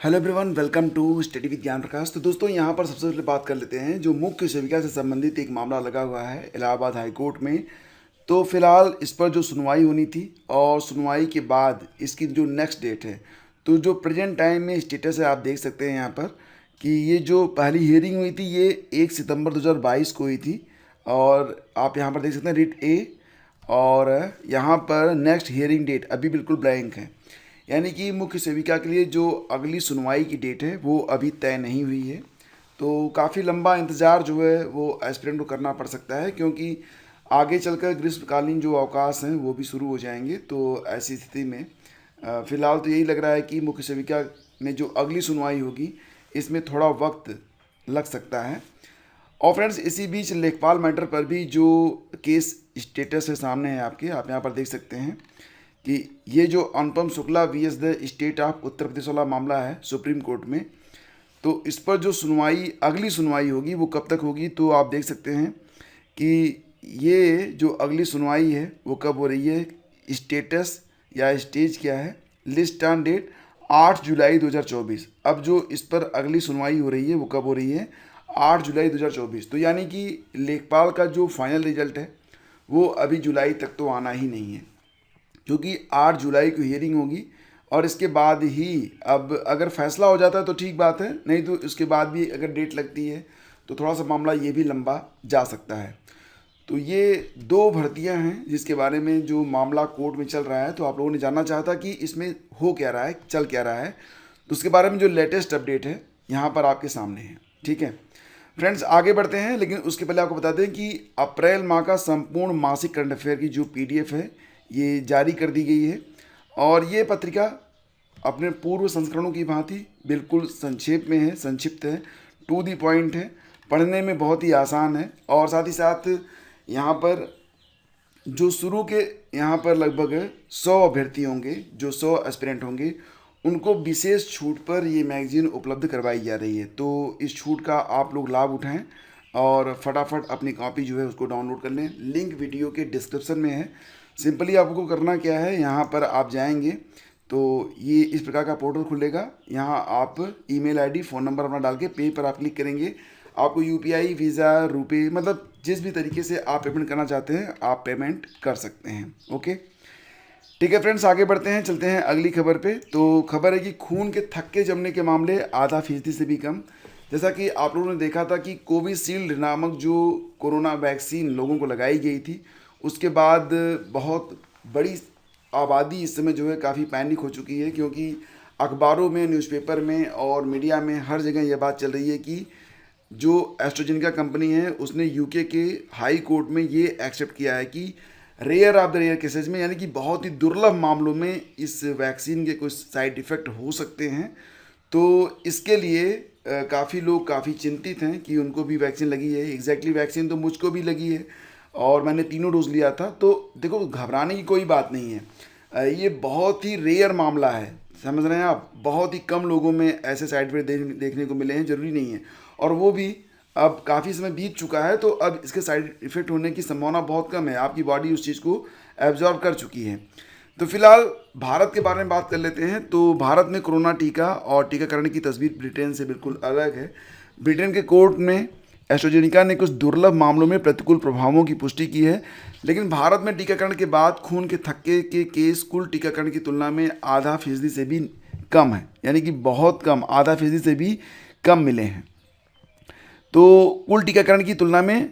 Hello everyone, welcome to study with Gyan Prakash. तो दोस्तों, यहाँ पर सबसे पहले बात कर लेते हैं जो मुख्य सेविका से संबंधित एक मामला लगा हुआ है इलाहाबाद हाई कोर्ट में। तो फिलहाल इस पर जो सुनवाई होनी थी और सुनवाई के बाद इसकी जो नेक्स्ट डेट है, तो जो प्रेजेंट टाइम में स्टेटस है आप देख सकते हैं यहाँ पर कि ये जो पहली हियरिंग हुई थी ये 1 सितंबर 2022 को हुई थी। और आप यहाँ पर देख सकते हैं रिट ए, और यहाँ पर नेक्स्ट हियरिंग डेट अभी बिल्कुल ब्लैंक है, यानी कि मुख्य सेविका के लिए जो अगली सुनवाई की डेट है वो अभी तय नहीं हुई है। तो काफ़ी लंबा इंतज़ार जो है वो एस्पिरेंट को करना पड़ सकता है, क्योंकि आगे चलकर ग्रीष्मकालीन जो अवकाश हैं वो भी शुरू हो जाएंगे। तो ऐसी स्थिति में फ़िलहाल तो यही लग रहा है कि मुख्य सेविका में जो अगली सुनवाई होगी इसमें थोड़ा वक्त लग सकता है। और फ्रेंड्स, इसी बीच लेखपाल मैटर पर भी जो केस स्टेटस है सामने है आपके, आप यहाँ पर देख सकते हैं कि ये जो Anupam Shukla vs the state of Uttar Pradesh वाला मामला है सुप्रीम कोर्ट में, तो इस पर जो सुनवाई अगली सुनवाई होगी वो कब तक होगी, तो आप देख सकते हैं कि ये जो अगली सुनवाई है वो कब हो रही है। स्टेटस या स्टेज क्या है, लिस्ट ऑन डेट 8 जुलाई 2024। अब जो इस पर अगली सुनवाई हो रही है वो कब हो रही है, 8 जुलाई 2024। तो यानी कि लेखपाल का जो फाइनल रिजल्ट है वो अभी जुलाई तक तो आना ही नहीं है, क्योंकि 8 जुलाई को हियरिंग होगी और इसके बाद ही अब अगर फैसला हो जाता है तो ठीक बात है, नहीं तो उसके बाद भी अगर डेट लगती है तो थोड़ा सा मामला ये भी लंबा जा सकता है। तो ये 2 भर्तियां हैं जिसके बारे में जो मामला कोर्ट में चल रहा है। तो आप लोगों ने जानना चाहा था कि इसमें हो क्या रहा है, चल क्या रहा है, तो उसके बारे में जो लेटेस्ट अपडेट है यहाँ पर आपके सामने है। ठीक है फ्रेंड्स, आगे बढ़ते हैं, लेकिन उसके पहले आपको बता दें कि अप्रैल माह का संपूर्ण मासिक करंट अफेयर की जो पीडीएफ है ये जारी कर दी गई है। और ये पत्रिका अपने पूर्व संस्करणों की भांति बिल्कुल संक्षेप में है, संक्षिप्त है, टू दी पॉइंट है, पढ़ने में बहुत ही आसान है। और साथ ही साथ यहाँ पर जो शुरू के यहाँ पर लगभग 100 अभ्यर्थी होंगे, जो 100 एस्पिरेंट होंगे, उनको विशेष छूट पर ये मैगजीन उपलब्ध करवाई जा रही है। तो इस छूट का आप लोग लाभ उठाएं और फटाफट अपनी कॉपी जो है उसको डाउनलोड कर लें। लिंक वीडियो के डिस्क्रिप्शन में है। सिंपली आपको करना क्या है, यहाँ पर आप जाएंगे तो ये इस प्रकार का पोर्टल खुलेगा। यहाँ आप ईमेल आईडी, फ़ोन नंबर अपना डाल के पे पर आप क्लिक करेंगे। आपको यूपीआई, वीज़ा, रुपए, मतलब जिस भी तरीके से आप पेमेंट करना चाहते हैं आप पेमेंट कर सकते हैं। ओके, ठीक है फ्रेंड्स, आगे बढ़ते हैं, चलते हैं अगली खबर पे। तो खबर है कि खून के थक्के जमने के मामले आधा फीसदी से भी कम। जैसा कि आप लोगों ने देखा था कि कोविशील्ड नामक जो कोरोना वैक्सीन लोगों को लगाई गई थी, उसके बाद बहुत बड़ी आबादी इस समय जो है काफ़ी पैनिक हो चुकी है, क्योंकि अखबारों में, न्यूज़पेपर में और मीडिया में हर जगह ये बात चल रही है कि जो एस्ट्राजेनेका कंपनी है उसने यूके के हाई कोर्ट में ये एक्सेप्ट किया है कि rare of the rare cases में, यानी कि बहुत ही दुर्लभ मामलों में इस वैक्सीन के कुछ साइड इफ़ेक्ट हो सकते हैं। तो इसके लिए काफ़ी लोग काफ़ी चिंतित हैं कि उनको भी वैक्सीन लगी है। एग्जैक्टली वैक्सीन तो मुझको भी लगी है और मैंने 3 डोज लिया था। तो देखो, घबराने की कोई बात नहीं है। ये बहुत ही रेयर मामला है, समझ रहे हैं आप, बहुत ही कम लोगों में ऐसे साइड इफेक्ट देखने को मिले हैं, ज़रूरी नहीं है। और वो भी अब काफ़ी समय बीत चुका है, तो अब इसके साइड इफ़ेक्ट होने की संभावना बहुत कम है। आपकी बॉडी उस चीज़ को एब्जॉर्ब कर चुकी है। तो फिलहाल भारत के बारे में बात कर लेते हैं। तो भारत में कोरोना टीका और टीकाकरण की तस्वीर ब्रिटेन से बिल्कुल अलग है। ब्रिटेन के कोर्ट में एस्ट्राजेनेका ने कुछ दुर्लभ मामलों में प्रतिकूल प्रभावों की पुष्टि की है, लेकिन भारत में टीकाकरण के बाद खून के थक्के के केस कुल टीकाकरण की तुलना में आधा फीसदी से भी कम है, यानी कि बहुत कम, आधा फीसदी से भी कम मिले हैं। तो कुल टीकाकरण की तुलना में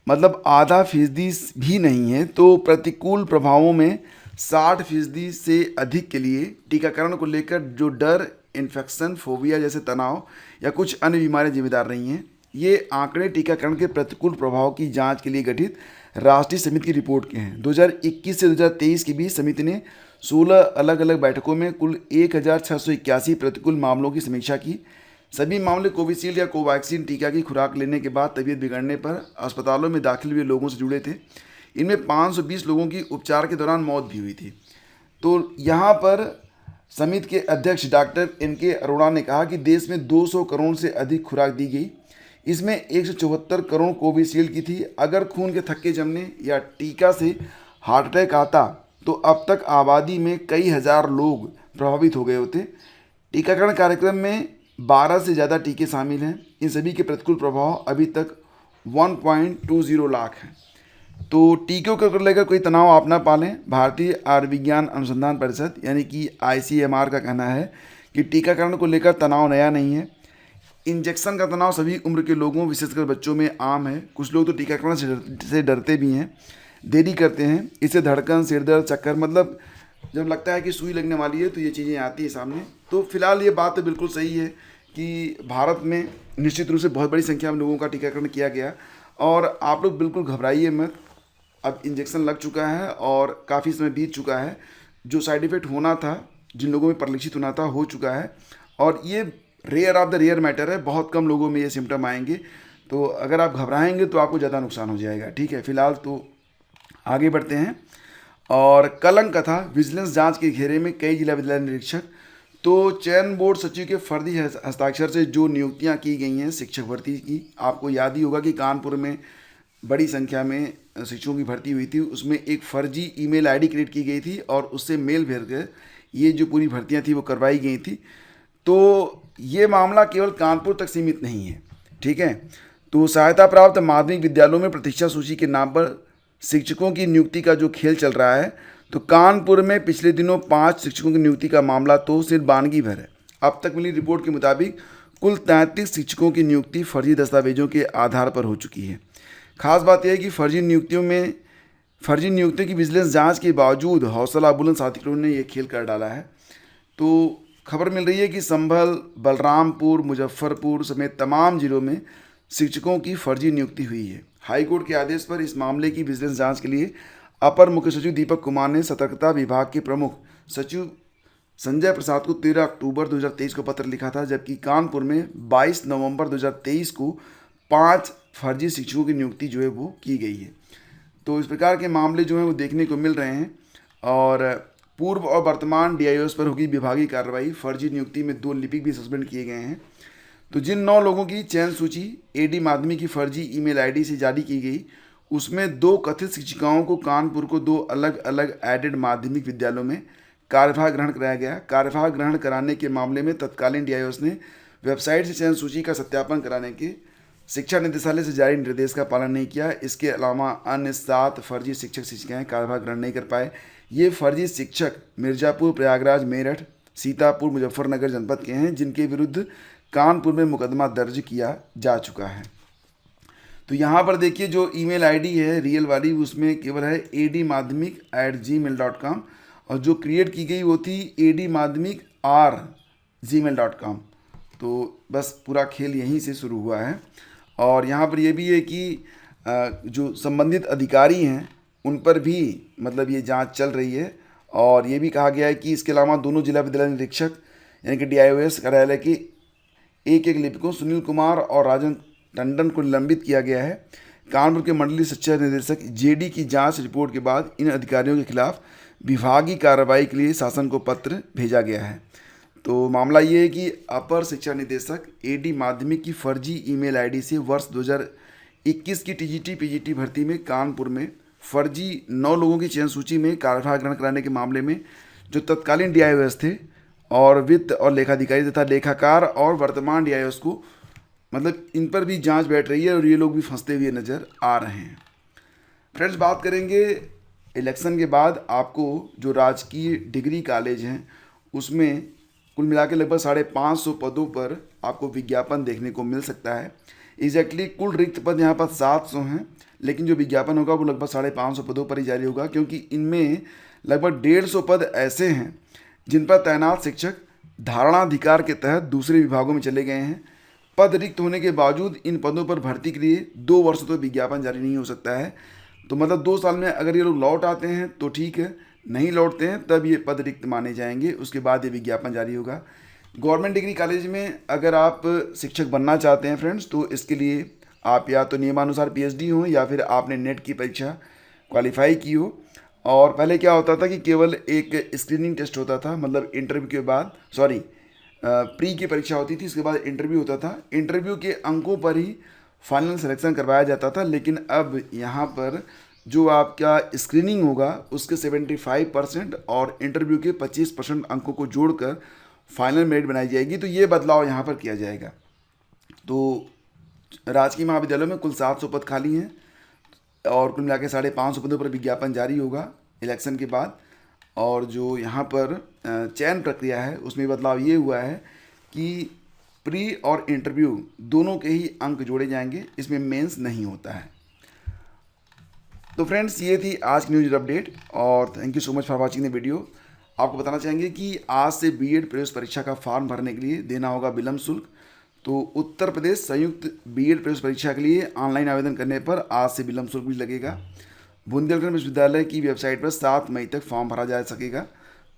मतलब आधा फीसदी भी नहीं है। तो प्रतिकूल प्रभावों में 60% से अधिक के लिए टीकाकरण को लेकर जो डर, इन्फेक्शन, फोबिया जैसे तनाव या कुछ अन्य बीमारियां जिम्मेदार रही हैं। ये आंकड़े टीकाकरण के प्रतिकूल प्रभाव की जांच के लिए गठित राष्ट्रीय समिति की रिपोर्ट के हैं। 2021 से 2023 के बीच समिति ने 16 अलग अलग बैठकों में कुल 1681 प्रतिकूल मामलों की समीक्षा की। सभी मामले कोविशील्ड या कोवैक्सीन टीका की खुराक लेने के बाद तबीयत बिगड़ने पर अस्पतालों में दाखिल हुए लोगों से जुड़े थे। इनमें 520 लोगों की उपचार के दौरान मौत भी हुई थी। तो यहाँ पर समिति के अध्यक्ष डॉक्टर एन.के. अरोड़ा ने कहा कि देश में 200 करोड़ से अधिक खुराक दी गई। इसमें 174 करोड़ कोविशील्ड की थी। अगर खून के थक्के जमने या टीका से हार्ट अटैक आता तो अब तक आबादी में कई हज़ार लोग प्रभावित हो गए होते। टीकाकरण कार्यक्रम में 12 से ज़्यादा टीके शामिल हैं। इन सभी के प्रतिकूल प्रभाव अभी तक 1.20 लाख हैं। तो टीकों को लेकर कोई तनाव आप ना पालें। भारतीय आयुर्विज्ञान अनुसंधान परिषद यानी कि ICMR का कहना है कि टीकाकरण को लेकर तनाव नया नहीं है। इंजेक्शन का तनाव सभी उम्र के लोगों विशेषकर बच्चों में आम है। कुछ लोग तो टीकाकरण से डरते भी हैं, देरी करते हैं। इससे धड़कन, सिरदर्द, चक्कर, मतलब जब लगता है कि सुई लगने वाली है तो ये चीज़ें आती है सामने। तो फिलहाल ये बात तो बिल्कुल सही है कि भारत में निश्चित रूप से बहुत बड़ी संख्या में लोगों का टीकाकरण किया गया और आप लोग बिल्कुल घबराइए मत। अब इंजेक्शन लग चुका है और काफ़ी समय बीत चुका है। जो साइड इफ़ेक्ट होना था, जिन लोगों में परिलक्षित होना था, हो चुका है और ये rare of the rare matter है। बहुत कम लोगों में ये सिम्टम आएंगे। तो अगर आप घबराएंगे तो आपको ज़्यादा नुकसान हो जाएगा। ठीक है, फिलहाल तो आगे बढ़ते हैं। और कलंक कथा, विजिलेंस जांच के घेरे में कई जिला विद्यालय निरीक्षक। तो चयन बोर्ड सचिव के फर्जी हस्ताक्षर से जो नियुक्तियां की गई हैं शिक्षक भर्ती की, आपको याद ही होगा कि कानपुर में बड़ी संख्या में शिक्षकों की भर्ती हुई थी। उसमें एक फर्जी ईमेल आईडी क्रिएट की गई थी और उससे मेल भेज कर ये जो पूरी भर्तियां थी वो करवाई गई थी। तो ये मामला केवल कानपुर तक सीमित नहीं है। ठीक है, तो सहायता प्राप्त माध्यमिक विद्यालयों में प्रतीक्षा सूची के नाम पर शिक्षकों की नियुक्ति का जो खेल चल रहा है, तो कानपुर में पिछले दिनों 5 शिक्षकों की नियुक्ति का मामला तो सिर्फ बानगी भर है। अब तक मिली रिपोर्ट के मुताबिक कुल 33 शिक्षकों की नियुक्ति फर्जी दस्तावेजों के आधार पर हो चुकी है। खास बात यह है कि फर्जी नियुक्तियों की विजिलेंस जांच के बावजूद हौसला बुलंद साथी ने यह खेल कर डाला है। तो खबर मिल रही है कि संभल, बलरामपुर, मुजफ्फरपुर समेत तमाम जिलों में शिक्षकों की फर्जी नियुक्ति हुई है। हाईकोर्ट के आदेश पर इस मामले की विजिलेंस जांच के लिए अपर मुख्य सचिव दीपक कुमार ने सतर्कता विभाग के प्रमुख सचिव संजय प्रसाद को 13 अक्टूबर 2023 को पत्र लिखा था, जबकि कानपुर में 22 नवंबर 2023 को 5 फर्जी शिक्षकों की नियुक्ति जो है वो की गई है। तो इस प्रकार के मामले जो हैं वो देखने को मिल रहे हैं और पूर्व और वर्तमान DIOs पर होगी विभागीय कार्रवाई। फर्जी नियुक्ति में 2 लिपिक भी सस्पेंड किए गए हैं। तो जिन 9 लोगों की चयन सूची AD माध्यमिक की फर्जी ईमेल आईडी से जारी की गई, उसमें 2 कथित शिक्षिकाओं को कानपुर को 2 अलग अलग एडेड माध्यमिक विद्यालयों में कार्यभार ग्रहण कराया गया। कार्यभार ग्रहण कराने के मामले में तत्कालीन DIOs ने वेबसाइट से चयन सूची का सत्यापन कराने के शिक्षा निदेशालय से जारी निर्देश का पालन नहीं किया। इसके अलावा अन्य 7 फर्जी शिक्षक शिक्षिकाएँ कार्यभार ग्रहण नहीं कर पाए। ये फर्जी शिक्षक मिर्ज़ापुर, प्रयागराज, मेरठ, सीतापुर, मुजफ्फरनगर जनपद के हैं, जिनके विरुद्ध कानपुर में मुकदमा दर्ज किया जा चुका है। तो यहाँ पर देखिए जो ईमेल आईडी है रियल वाली, उसमें केवल है admadmik@gmail.com और जो क्रिएट की गई वो थी admadmik@gmail.com। तो बस पूरा खेल यहीं से शुरू हुआ है। और यहाँ पर ये भी है कि जो संबंधित अधिकारी हैं उन पर भी मतलब ये जांच चल रही है। और ये भी कहा गया है कि इसके अलावा दोनों जिला विद्यालय निरीक्षक यानी कि DIOs कार्यालय के एक लिपिकों सुनील कुमार और राजन टंडन को निलंबित किया गया है। कानपुर के मंडलीय शिक्षा निदेशक JD की जांच रिपोर्ट के बाद इन अधिकारियों के खिलाफ विभागीय कार्रवाई के लिए शासन को पत्र भेजा गया है। तो मामला ये है कि अपर शिक्षा निदेशक AD माध्यमिक की फर्जी ईमेल आईडी से वर्ष 2021 की TGT PGT भर्ती में कानपुर में फर्जी 9 लोगों की चयन सूची में कार्यभार ग्रहण कराने के मामले में जो तत्कालीन DIOs थे और वित्त और लेखाधिकारी तथा लेखाकार और वर्तमान DIOs को मतलब इन पर भी जांच बैठ रही है और ये लोग भी फंसते हुए नज़र आ रहे हैं। फ्रेंड्स, बात करेंगे इलेक्शन के बाद आपको जो राजकीय डिग्री कॉलेज हैं उसमें कुल मिला के लगभग 550 पदों पर आपको विज्ञापन देखने को मिल सकता है। एग्जैक्टली कुल रिक्त पद यहाँ पर 700 हैं, लेकिन जो विज्ञापन होगा वो लगभग 550 पदों पर ही जारी होगा, क्योंकि इनमें लगभग 150 पद ऐसे हैं जिन पर तैनात शिक्षक धारणाधिकार के तहत दूसरे विभागों में चले गए हैं। पद रिक्त होने के बावजूद इन पदों पर भर्ती के लिए 2 वर्षों तक विज्ञापन जारी नहीं हो सकता है। तो मतलब 2 साल में अगर ये लोग लौट आते हैं तो ठीक है, नहीं लौटते हैं तब ये पद रिक्त माने जाएंगे, उसके बाद ये विज्ञापन जारी होगा। गवर्नमेंट डिग्री कॉलेज में अगर आप शिक्षक बनना चाहते हैं फ्रेंड्स, तो इसके लिए आप या तो नियमानुसार PhD हो या फिर आपने नेट की परीक्षा क्वालिफाई की हो। और पहले क्या होता था कि केवल एक स्क्रीनिंग टेस्ट होता था, मतलब इंटरव्यू के बाद प्री की परीक्षा होती थी, उसके बाद इंटरव्यू होता था। इंटरव्यू के अंकों पर ही फाइनल सिलेक्शन करवाया जाता था। लेकिन अब यहाँ पर जो आपका स्क्रीनिंग होगा उसके 75% और इंटरव्यू के 25% अंकों को जोड़कर फाइनल मेरिट बनाई जाएगी। तो ये बदलाव यहाँ पर किया जाएगा। तो राजकीय महाविद्यालयों में कुल 700 पद खाली हैं और कुल मिला के 550 पदों पर विज्ञापन जारी होगा इलेक्शन के बाद। और जो यहाँ पर चयन प्रक्रिया है उसमें बदलाव ये हुआ है कि प्री और इंटरव्यू दोनों के ही अंक जोड़े जाएंगे, इसमें मेंस नहीं होता है। तो फ्रेंड्स, ये थी आज की न्यूज अपडेट और thank you so much for watching the video. आपको बताना चाहेंगे कि आज से बीएड प्रवेश परीक्षा का फॉर्म भरने के लिए देना होगा विलम्ब शुल्क। तो उत्तर प्रदेश संयुक्त बीएड प्रवेश परीक्षा के लिए ऑनलाइन आवेदन करने पर आज से विलम्ब शुल्क भी लगेगा। बुंदेलखंड विश्वविद्यालय की वेबसाइट पर 7 मई तक फॉर्म भरा जा सकेगा।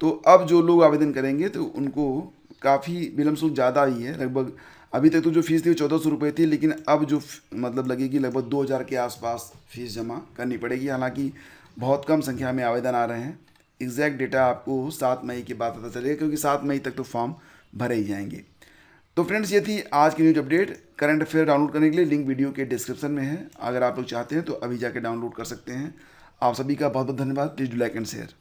तो अब जो लोग आवेदन करेंगे तो उनको काफ़ी विलम्ब शुल्क ज़्यादा ही है। लगभग अभी तक तो जो फीस थी वो 1400 रुपये थी, लेकिन अब जो मतलब लगेगी लगभग 2000 के आसपास फीस जमा करनी पड़ेगी। हालांकि बहुत कम संख्या में आवेदन आ रहे हैं। एग्जैक्ट डेटा आपको 7 मई के बाद पता चलेगा, क्योंकि 7 मई तक तो फॉर्म भरे ही जाएंगे। तो फ्रेंड्स, ये थी आज की news update. Current affair download करने के लिए लिंक वीडियो के डिस्क्रिप्शन में है। अगर आप लोग चाहते हैं तो अभी जाके डाउनलोड कर सकते हैं। आप सभी का बहुत बहुत धन्यवाद। Please do like and share.